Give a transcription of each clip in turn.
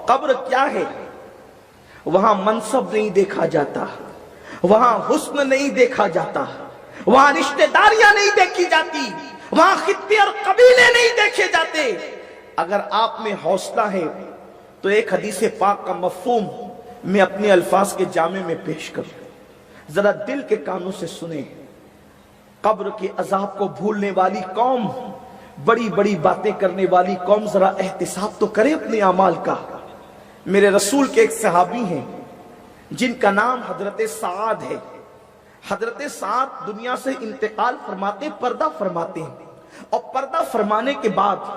قبر کیا ہے؟ وہاں منصب نہیں دیکھا جاتا، وہاں حسن نہیں دیکھا جاتا، وہاں رشتہ داریاں نہیں دیکھی جاتی، وہاں خطے اور قبیلے نہیں دیکھے جاتے۔ اگر آپ میں حوصلہ ہے تو ایک حدیث پاک کا مفہوم میں اپنے الفاظ کے جامع میں پیش کروں، ذرا دل کے کانوں سے سنیں۔ قبر کے عذاب کو بھولنے والی قوم، بڑی بڑی باتیں کرنے والی قوم، ذرا احتساب تو کرے اپنے اعمال کا۔ میرے رسول کے ایک صحابی ہیں جن کا نام حضرت سعد ہے۔ حضرت سعد دنیا سے انتقال فرماتے، پردہ فرماتے ہیں، اور پردہ فرمانے کے بعد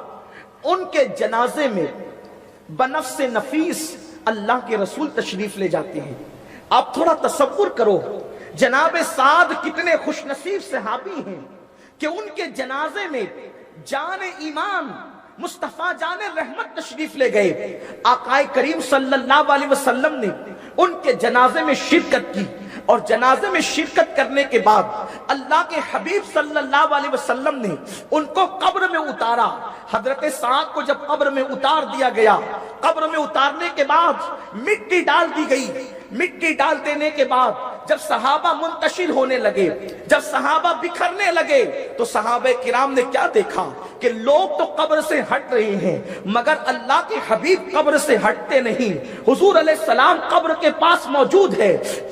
ان کے جنازے میں بنفس نفیس اللہ کے رسول تشریف لے جاتے ہیں۔ آپ تھوڑا تصور کرو جناب سعد کتنے خوش نصیب صحابی ہیں کہ ان کے جنازے میں جان ایمان مصطفیٰ جان رحمت تشریف لے گئے۔ آقا کریم صلی اللہ علیہ وسلم نے ان کے جنازے میں شرکت کی، اور جنازے میں شرکت کرنے کے بعد اللہ کے حبیب صلی اللہ علیہ وسلم نے ان کو قبر میں اتارا۔ حضرت سعد کو جب قبر میں اتار دیا گیا، قبر میں اتارنے کے بعد مٹی ڈال دی گئی۔ مٹی ڈال دینے کے بعد جب صحابہ منتشر ہونے لگے، جب صحابہ بکھرنے لگے، تو صحابہ کرام نے کیا دیکھا کہ لوگ تو قبر سے ہٹ رہے ہیں مگر اللہ کے حبیب قبر سے ہٹتے نہیں۔ حضور علیہ السلام قبر کے پاس موجود ہے۔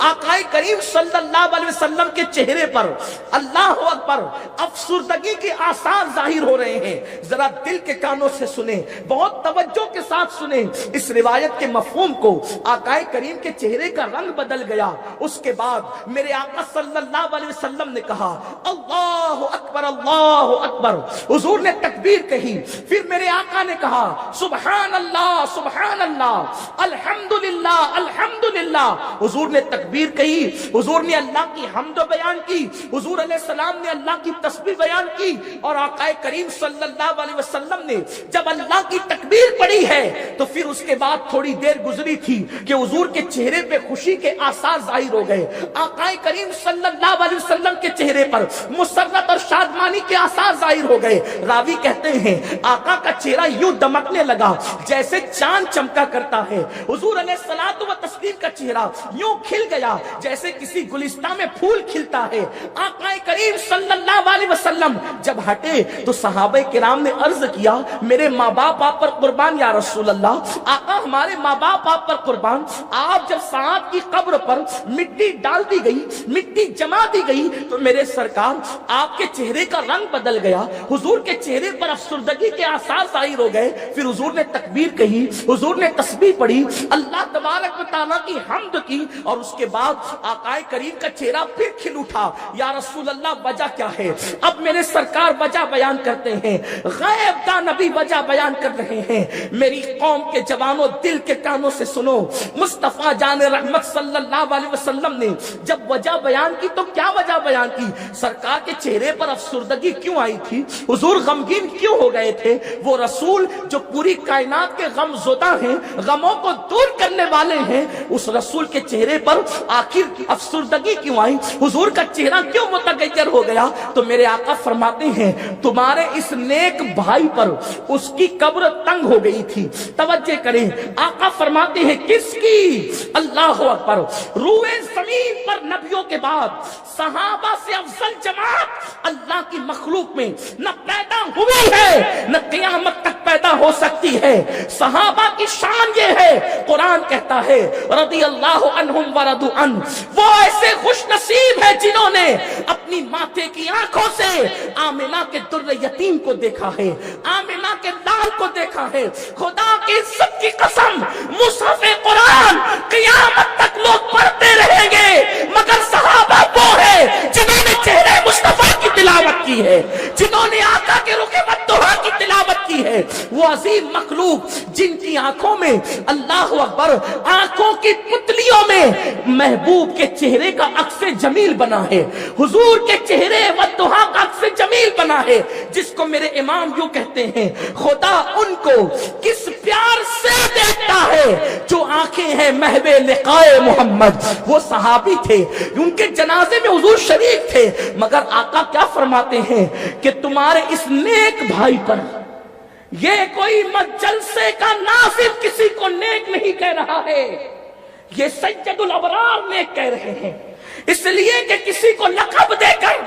آقا کریم صلی اللہ علیہ وسلم کے چہرے پر اللہ اکبر افسردگی کے آثار ظاہر ہو رہے ہیں۔ ذرا دل کے کانوں سے سنیں، بہت توجہ کے ساتھ سنیں اس روایت کے مفہوم کو۔ آقا کریم کے چہرے کا رنگ بدل گیا۔ اس کے بعد میرے آقا صلی اللہ علیہ وسلم نے کہا اللہ اکبر اللہ اکبر، حضور نے تکبیر کہی۔ پھر میرے آقا نے کہا سبحان اللہ سبحان اللہ الحمدللہ الحمدللہ، حضور نے تکبیر کہی، حضور نے اللہ کی حمد بیان کی، حضور علیہ السلام نے اللہ کی تسبیح بیان کی، اور آقا کریم صلی اللہ علیہ وسلم نے جب اللہ کی تکبیر پڑھی ہے تو پھر اس کے بعد تھوڑی دیر گزری تھی کہ حضور کے چہرے پہ خوشی کے آثار ظاہر ہو گئے۔ آقا کریم صلی اللہ علیہ وسلم کے چہرے پر مسرت اور شادمانی کے آثار ظاہر ہو گئے۔ راوی کہتے ہیں آقا کا چہرہ یوں دمکنے لگا جیسے چاند چمکا کرتا ہے۔ حضور علیہ الصلوۃ والتسلیم کا چہرہ یوں کھل گیا جیسے کسی گلستان میں پھول کھلتا ہے۔ آقا کریم صلی اللہ علیہ وسلم جب ہٹے تو صحابہ کرام نے عرض کیا میرے ماں باپ آپ پر قربان یا رسول اللہ۔ آقا ہمارے ماں باپ آپ پر قربان۔ آپ جب سعد کی قبر پر مٹی ڈال دی گئی، مٹی جما دی گئی، تو میرے سرکار آپ کے چہرے کا رنگ بدل گیا، حضور کے چہرے پر افسردگی کے آثار ظاہر ہو گئے۔ پھر حضور نے تکبیر کہی، حضور نے تسبیح پڑھی، اللہ تبارک و تعالیٰ کی حمد کی، اور اس کے بعد آقا کریم کا چہرہ پھر کھل اٹھا۔ یا رسول اللہ وجہ کیا ہے؟ اب میرے سرکار وجہ بیان کرتے ہیں، غیب کا نبی وجہ بیان کر رہے ہیں۔ میری قوم کے جوانوں دل کے کانوں سے سنو، مصطفیٰ جان رحمت صلی اللہ علیہ وسلم نے جب وجہ بیان کی تو کیا وجہ بیان کی؟ سرکار کے چہرے پر افسردگی کیوں آئی تھی؟ حضور غمگین کیوں ہو گئے تھے؟ وہ رسول جو پوری کائنات کے غم زدہ ہیں، غموں کو دور کرنے والے ہیں، اس رسول کے چہرے پر آخر افسردگی کیوں آئی؟ حضور کا چہرہ کیوں متغیر ہو گیا؟ تو میرے آقا فرماتے ہیں تمہارے اس نیک بھائی پر اس کی قبر تنگ ہو گئی تھی۔ توجہ کریں، آقا فرماتے ہیں کس کی؟ اللہ اکبر، روئے زمین پر نبیوں کے بعد صحابہ سے افضل جماعت اللہ کی مخلوق میں نہ پیدا ہوئی ہے نہ قیامت تک پیدا ہو سکتی ہے۔ صحابہ کی شان یہ ہے، قرآن کہتا ہے رضی اللہ عنہم ورضوا عنہ، وہ ایسے خوش نصیب ہے جنہوں نے اپنی ماتھے کی آنکھوں سے آمنہ کے در یتیم کو دیکھا ہے، آمنہ کے لال کو دیکھا ہے۔ خدا کی عزت کی قسم، مصحف قرآن قیامت تک لوگ پڑھتے رہیں گے مگر صحابہ وہ ہے جنہوں نے چہرے مصطفیٰ کی تلاوت کی ہے، جنہوں نے آقا کے رخ مدحہ کی تلاوت کی ہے۔ وہ عظیم مخلوق جن کی آنکھوں میں اللہ اکبر، آنکھوں کی پتلیوں میں محبوب کے چہرے کا عکس جمیل بنا ہے، حضور کے چہرے مدحہ کا عکس جمیل بنا ہے، جس کو میرے امام یوں کہتے ہیں خدا ان کو کس پیار سے دیکھتا ہے جو آنکھیں ہیں محو لقائے محمد۔ وہ صحابی تھے، ان کے جنازے میں حضور شریک تھے، مگر آقا کیا فرماتے ہیں کہ تمہارے اس نیک بھائی پر یہ کوئی جلسے کا ناظر کسی کو نیک نہیں کہہ رہا ہے، یہ سید الابرار نیک کہہ رہے ہیں، اس لیے کہ کسی کو لقب دے کر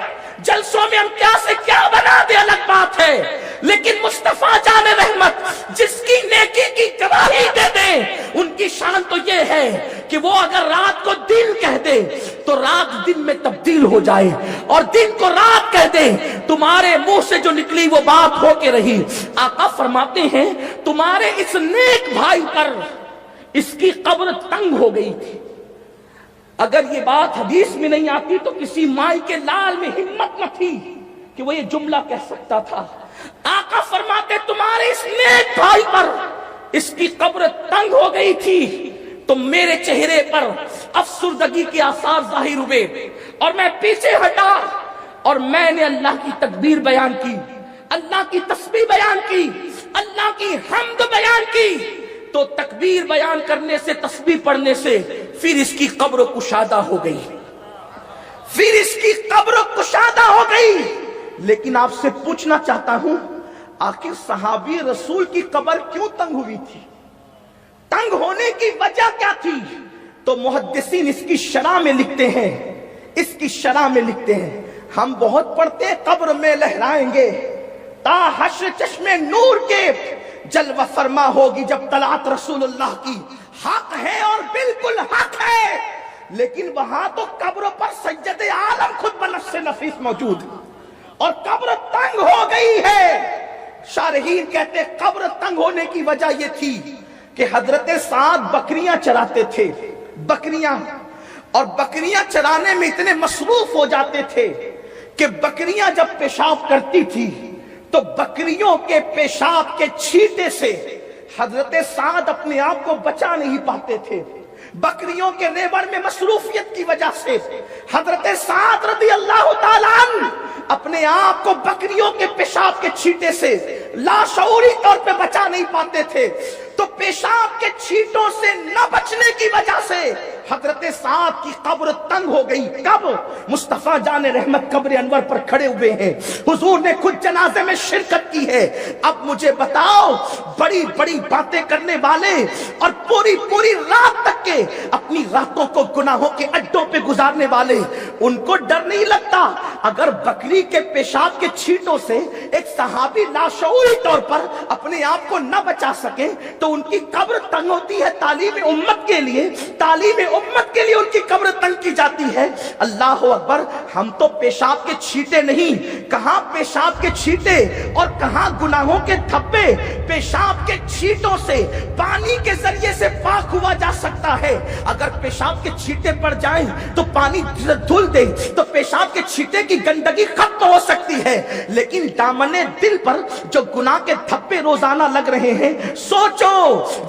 جلسوں میں ہم کیا سے کیا بنا دے الگ بات ہے، لیکن مصطفیٰ جان رحمت جس کی نیکی کی گواہی دے دیں ان کی شان تو یہ ہے کہ وہ اگر رات کو دن کہہ دے تو رات دن میں تبدیل ہو جائے، اور دن کو رات کہہ دے تمہارے منہ سے جو نکلی وہ بات ہو کے رہی۔ آقا فرماتے ہیں تمہارے اس نیک بھائی پر اس کی قبر تنگ ہو گئی تھی، اگر یہ بات حدیث میں نہیں آتی تو کسی مائی کے لال میں ہمت نہ تھی کہ وہ یہ جملہ کہہ سکتا تھا۔ آقا فرماتے تمہارے اس نیک بھائی پر اس کی قبر تنگ ہو گئی تھی تو میرے چہرے پر افسردگی کے آثار ظاہر ہوئے، اور میں پیچھے ہٹا اور میں نے اللہ کی تکبیر بیان کی، اللہ کی تسبیح بیان کی، اللہ کی حمد بیان کی، تو تکبیر بیان کرنے سے تسبیح پڑھنے سے پھر اس کی قبر کشادہ ہو گئی، پھر اس کی قبر کشادہ ہو گئی۔ لیکن آپ سے پوچھنا چاہتا ہوں آخر صحابی رسول کی قبر کیوں تنگ ہوئی تھی؟ تنگ ہونے کی وجہ کیا تھی؟ تو محدثین اس کی شرح میں لکھتے ہیں، اس کی شرح میں لکھتے ہیں، ہم بہت پڑھتے ہیں قبر میں لہرائیں گے تا حشر چشمے نور کے جلوہ فرما ہوگی جب طلعت رسول اللہ کی، حق ہے اور بالکل حق ہے، لیکن وہاں تو قبر پر سید عالم خود بنفس نفیس موجود اور قبر تنگ ہو گئی ہے۔ شارحین کہتے ہیں قبر تنگ ہونے کی وجہ یہ تھی کہ حضرت سعد بکریاں چراتے تھے، بکریاں، اور بکریاں چرانے میں اتنے مصروف ہو جاتے تھے کہ بکریاں جب پیشاب کرتی تھی تو بکریوں کے پیشاب کے چھینٹے سے حضرت سعد اپنے آپ کو بچا نہیں پاتے تھے۔ بکریوں کے ریوڑ میں مصروفیت کی وجہ سے حضرت سعد رضی اللہ تعالیٰ عنہ اپنے آپ کو بکریوں کے پیشاب کے چھینٹے سے لاشعوری طور پہ بچا نہیں پاتے تھے، تو پیشاب کے چھینٹوں سے نہ بچنے کی وجہ سے حضرت سعد کی قبر تنگ ہو گئی۔ کب؟ مصطفیٰ جان رحمت قبر انور پر کھڑے ہوئے ہیں، حضور نے خود جنازے میں شرکت کی ہے۔ اب مجھے بتاؤ بڑی بڑی باتیں کرنے والے اور پوری پوری رات تک کے اپنی راتوں کو گناہوں کے اڈوں پہ گزارنے والے، ان کو ڈر نہیں لگتا اگر بکری کے پیشاب کے چھینٹوں سے ایک صحابی لاشعوری طور پر اپنے آپ کو نہ بچا سکے تو ان کی قبر تنگ ہوتی ہے؟ تعلیم امت کے لیے، تعلیم امت کے لیے ان کی قبر تنگ کی جاتی ہے۔ اللہ اکبر، ہم تو پیشاب کے چھینٹے نہیں، کہاں پیشاب کے چھینٹے اور کہاں گناہوں کے دھبے، پیشاب کے چھینٹوں سے پانی کے ذریعے سے پاک ہوا جا سکتا ہے۔ اگر پیشاب کے چھینٹے پڑ جائیں تو پانی دھل دے تو پیشاب کے چھینٹے کی گندگی ختم ہو سکتی ہے، لیکن دامن دل پر جو گناہ کے دھبے روزانہ لگ رہے ہیں، سوچو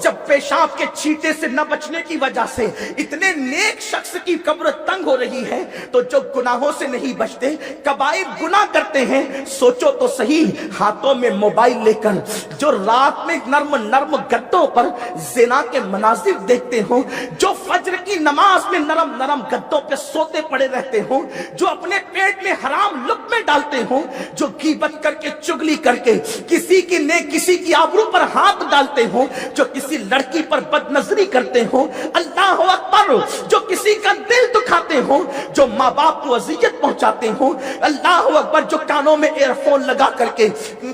جب پیشاب کے چھینٹے سے نہ بچنے کی وجہ سے اتنے نیک شخص کی قبر تنگ ہو رہی ہے تو جو گناہوں سے نہیں بچتے، کبائر گناہ کرتے ہیں، سوچو تو صحیح ہاتھوں میں موبائل لے کر جو رات میں نرم نرم گدوں پر زنا کے مناظر دیکھتے ہوں، جو فجر کی نماز میں نرم نرم گدوں پہ سوتے پڑے رہتے ہوں، جو اپنے پیٹ میں حرام لقمے ڈالتے ہوں، جو غیبت کر کے چگلی کر کے کسی کی آبرو پر ہاتھ ڈالتے ہوں، جو کسی لڑکی پر بد نظری کرتے ہوں، اللہ اکبر، جو کسی کا دل دکھاتے ہوں، جو ماں باپ کو اذیت پہنچاتے ہوں، اللہ اکبر، جو کانوں میں ایئر فون لگا کر کے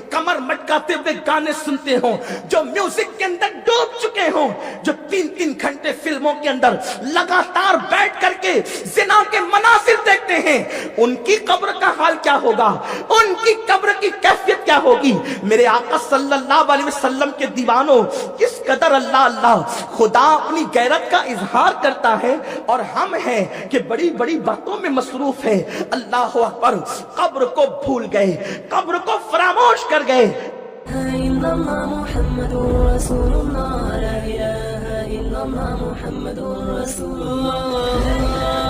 کمر مٹکاتے ہوئے گانے سنتے ہوں، جو میوزک کے اندر ڈوب چکے ہوں، جو 3 گھنٹے فلموں کے اندر لگاتار بیٹھ کر کے زنا کے مناظر دیکھتے ہیں، ان کی قبر کا حال کیا ہوگا؟ ان کی قبر کی کیفیت کیا ہوگی؟ میرے آقا صلی اللہ علیہ وسلم کے دیوانوں، کس قدر اللہ اللہ خدا اپنی غیرت کا اظہار کرتا ہے اور ہم ہیں کہ بڑی بڑی باتوں میں مصروف ہے۔ اللہ اکبر، قبر کو بھول گئے، قبر کو فراموش کر گئے۔ محمد رسول اللہ، لا الہ الا اللہ محمد رسول اللہ۔